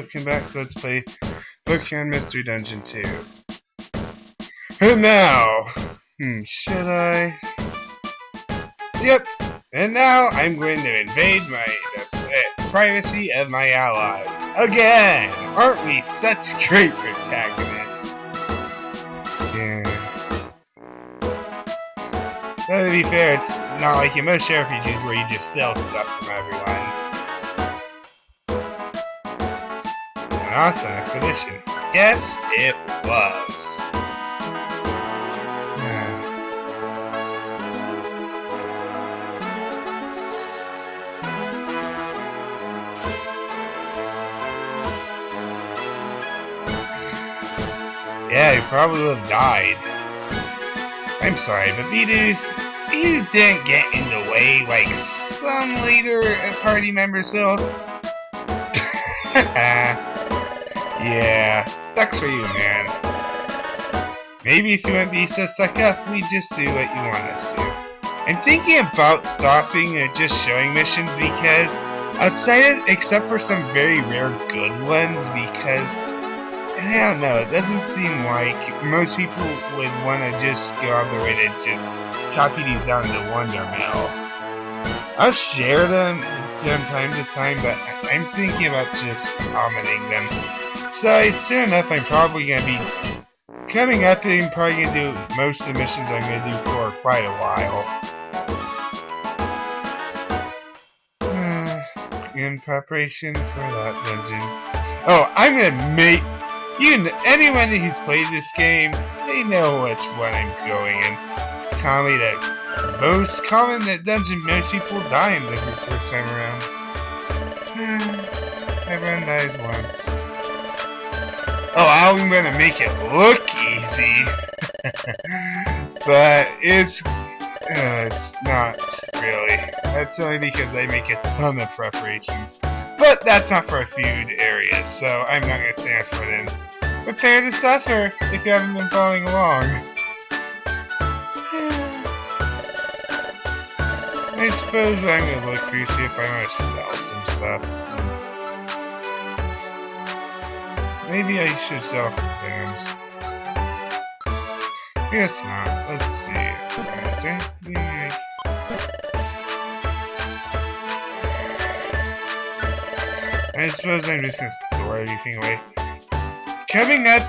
Welcome back, let's play Pokemon Mystery Dungeon 2. And now, should I? Yep, and now I'm going to invade the privacy of my allies. Again! Aren't we such great protagonists? Yeah. But to be fair, it's not like in most RPGs where you just steal stuff from everyone. An awesome expedition. Yes, it was. Yeah, he probably would have died. I'm sorry, but Bidu didn't get in the way like some later party members will. Yeah, sucks for you, man. Maybe if you wouldn't be so stuck up, we'd just do what you want us to. I'm thinking about stopping just showing missions because except for some very rare good ones, because I don't know, it doesn't seem like most people would want to just go out of their way to just copy these down into Wonder Mail. I'll share them from time to time, but I'm thinking about just commenting them. So soon enough, I'm probably going to be coming up and I'm probably going to do most of the missions I'm going to do for quite a while. In preparation for that dungeon. Oh, I'm going to make... anyone who's played this game, they know which one I'm going in. It's commonly the most common dungeon most people die in the first time around. Everyone dies once. Oh, I'm gonna make it look easy. But it's not really. That's only because I make a ton of preparations. But that's not for a few areas, so I'm not gonna say for them. Prepare to suffer if you haven't been following along. I suppose I'm gonna look through see if I want to sell some stuff. Maybe I should sell things. I guess not. Let's see. Is there anything I suppose I'm just gonna store everything away. Coming up,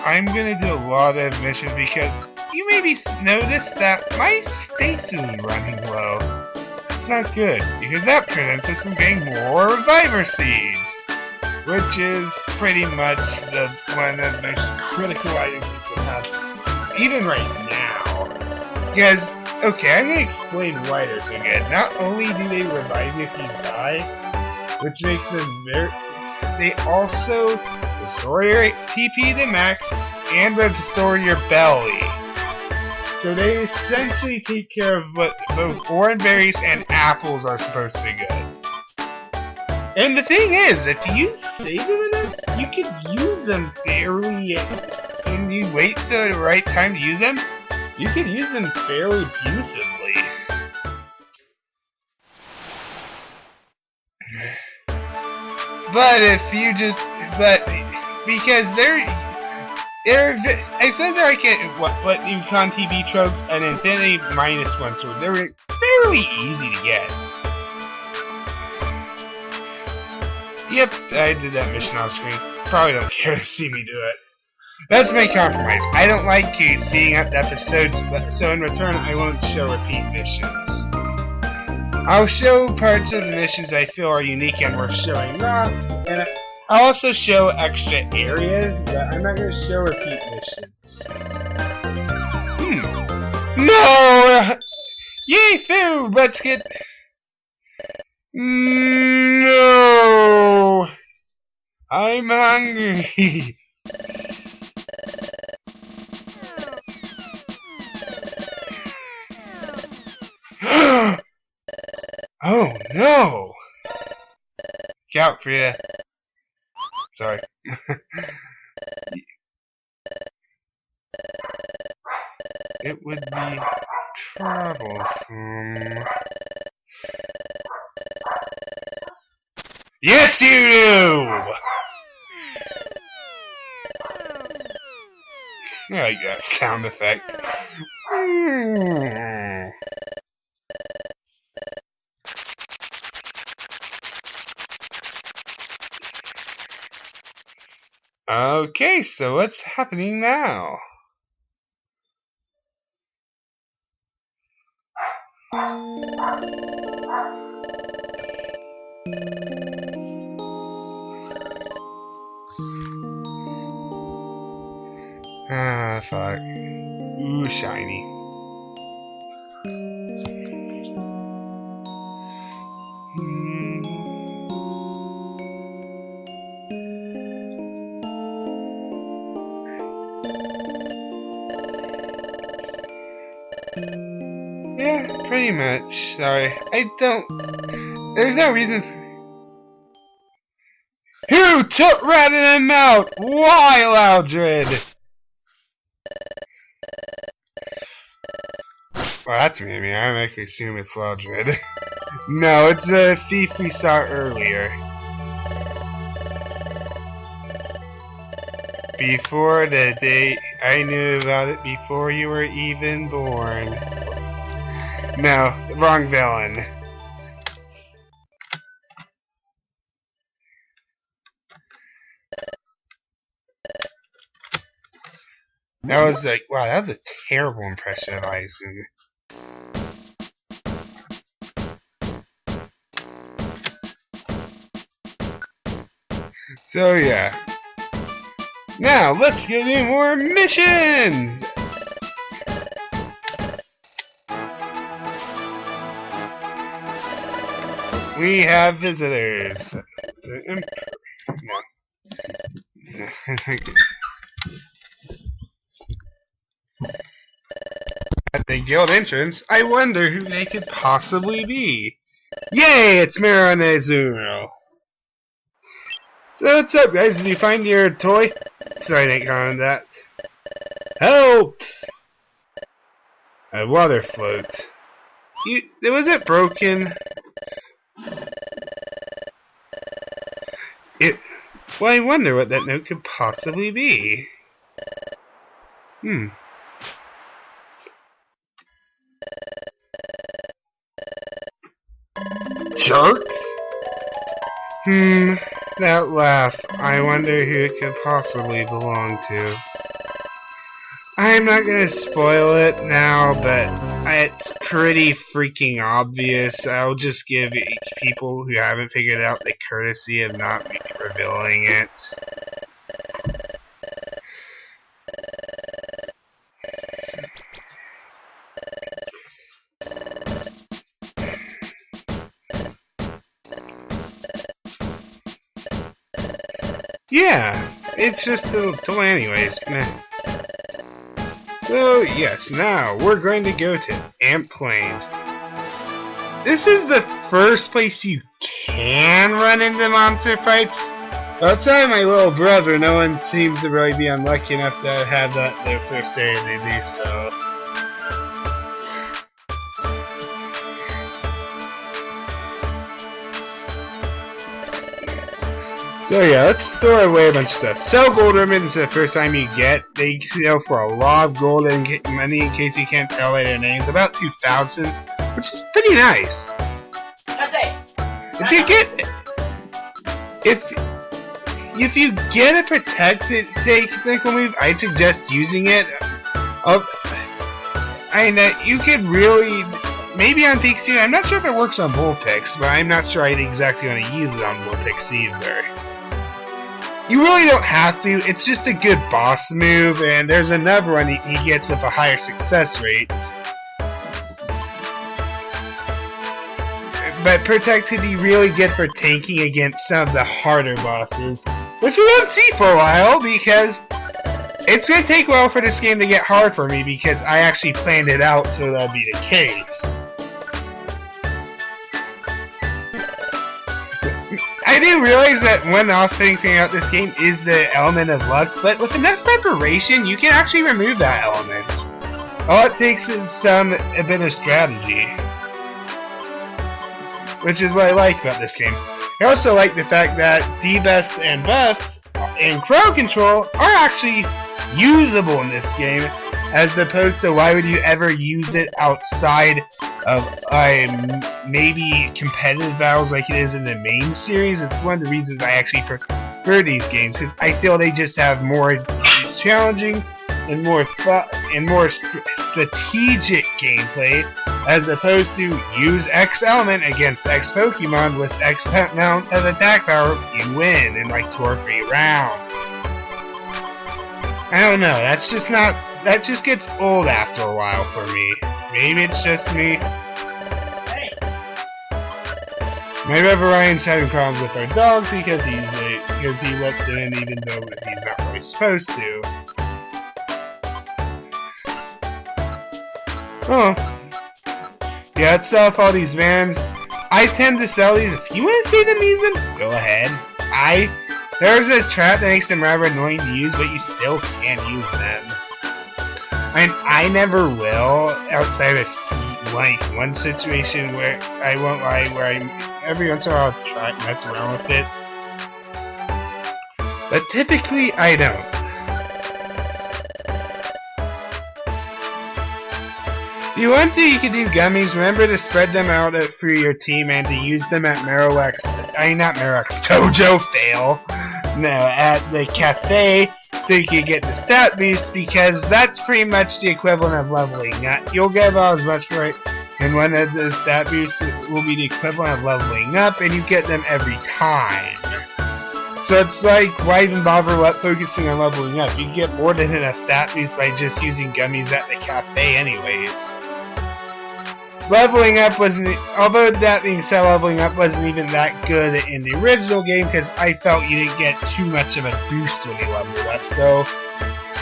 I'm gonna do a lot of missions because you maybe noticed that my space is running low. It's not good because that prevents us from getting more Reviver Seeds, which is pretty much one of the most critical items we can have, even right now. Because, okay, I'm gonna explain why they're so good. Not only do they revive you if you die, which makes them they also restore your TP to max and restore your belly. So they essentially take care of what both orange berries and apples are supposed to do. And the thing is, if you save them enough, you can use them fairly, and you wait till the right time to use them, you can use them fairly abusively. But if you just, because I suppose they're like what you con TB tropes and Infinity -1 sword. They were fairly easy to get. Yep, I did that mission off screen. Probably don't care to see me do it. That's my compromise. I don't like speeding up episodes, so in return I won't show repeat missions. I'll show parts of the missions I feel are unique and worth showing off, and I'll also show extra areas, but I'm not going to show repeat missions. No! Yay, food! Let's get... No! I'm hungry! Oh no! Get out, Frida. Sorry. It would be troublesome. Yes, you do! I like that sound effect. Okay, so what's happening now? Ah, fuck. Ooh, shiny. Yeah, pretty much. Sorry. I don't... There's no reason for... Who took ratting him out? Why, Loudred? Well, that's me. I make assume it's Loudred. No, it's a thief we saw earlier. Before the day I knew about it before you were even born. No, wrong villain. That was like, wow, that was a terrible impression of Aizen. So yeah. Now, let's get in more missions! We have visitors. No. At the guild entrance, I wonder who they could possibly be. Yay, it's Mira and Azuro. So what's up, guys? Did you find your toy? Sorry I didn't comment on that. Help! A water float. Was it broken? Well, I wonder what that note could possibly be. Sharks? That laugh. I wonder who it could possibly belong to. I'm not gonna spoil it now, but it's pretty freaking obvious. I'll just give people who haven't figured it out the courtesy of not revealing it. Yeah, it's just a toy anyways. Meh. So yes, now we're going to go to Ant Plains. This is the first place you can run into monster fights. Outside my little brother, no one seems to really be unlucky enough to have that their first area to do so. So yeah, let's store away a bunch of stuff. Sell gold ribbons the first time you get. They sell for a lot of gold and money in case you can't tell by their names. About 2,000, which is pretty nice. That's it. If you get... If you get a protected technical move, I'd suggest using it. You could really... Maybe on Pikachu, I'm not sure if it works on Vulpix, but I'm not sure I'd exactly want to use it on Vulpix either. You really don't have to, it's just a good boss move, and there's another one he gets with a higher success rate. But Protect could be really good for tanking against some of the harder bosses, which we won't see for a while, because it's going to take a while for this game to get hard for me, because I actually planned it out so that would be the case. I do realize that one off thing figuring out this game is the element of luck, but with enough preparation, you can actually remove that element. All it takes is a bit of strategy. Which is what I like about this game. I also like the fact that debuffs and buffs and crowd control are actually usable in this game, as opposed to why would you ever use it outside of maybe competitive battles like it is in the main series. It's one of the reasons I actually prefer these games, because I feel they just have more challenging and more strategic gameplay, as opposed to use X element against X Pokemon with X amount of attack power, you win in like 2 or 3 rounds. I don't know, that just gets old after a while for me. Maybe it's just me. My brother Ryan's having problems with our dogs because he lets them in even though he's not really supposed to. Oh. Yeah, let's sell off all these vans. I tend to sell these. If you want to see them use them, go ahead. There's a trap that makes them rather annoying to use, but you still can use them. I never will, outside of like one situation where I won't lie, where every once in a while I'll try to mess around with it. But typically I don't. If you want to, you can do gummies. Remember to spread them out through your team and to use them at Tojo fail. No, at the cafe, so you can get the stat boost, because that's pretty much the equivalent of leveling up. You'll get about as much for it, and one of the stat boosts will be the equivalent of leveling up, and you get them every time. So it's like, why even bother focusing on leveling up? You can get more than enough stat boost by just using gummies at the cafe anyways. Leveling up although that being said, leveling up wasn't even that good in the original game, because I felt you didn't get too much of a boost when you leveled up, so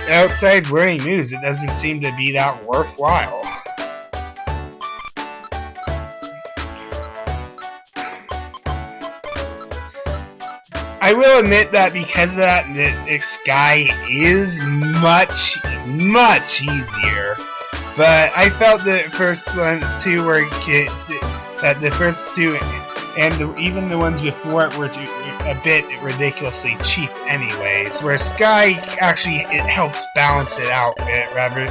outside wearing moves, it doesn't seem to be that worthwhile. I will admit that because of that, the Sky is much easier. But I felt the first two were the first two, and even the ones before it were a bit ridiculously cheap anyways. Where Sky actually, it helps balance it out rather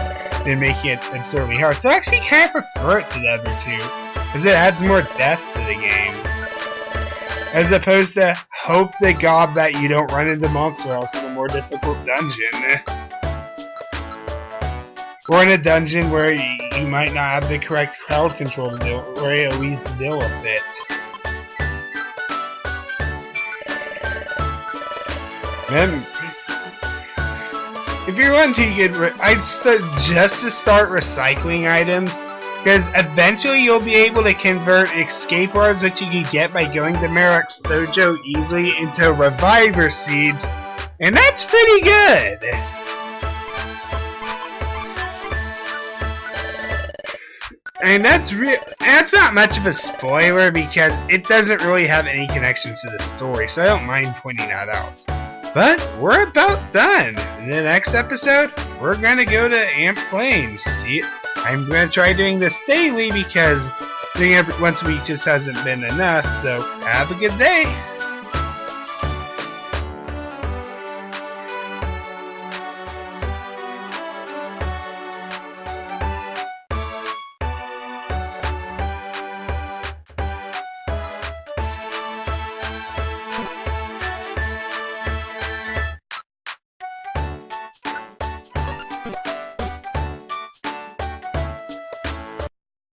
than making it absurdly hard. So I actually kind of prefer it to the other two, because it adds more depth to the game, as opposed to hope to God that you don't run into monster else in a more difficult dungeon. Or in a dungeon where you might not have the correct crowd control to deal, or at least deal with it. Then, if you want to, I'd suggest to start recycling items, because eventually you'll be able to convert escape orbs, which you can get by going to Merrick's Dojo easily, into reviver seeds, and that's pretty good. And that's not much of a spoiler, because it doesn't really have any connections to the story, so I don't mind pointing that out. But we're about done. In the next episode, we're gonna go to Amp Plains. See, I'm gonna try doing this daily, because doing it once a week just hasn't been enough, so have a good day!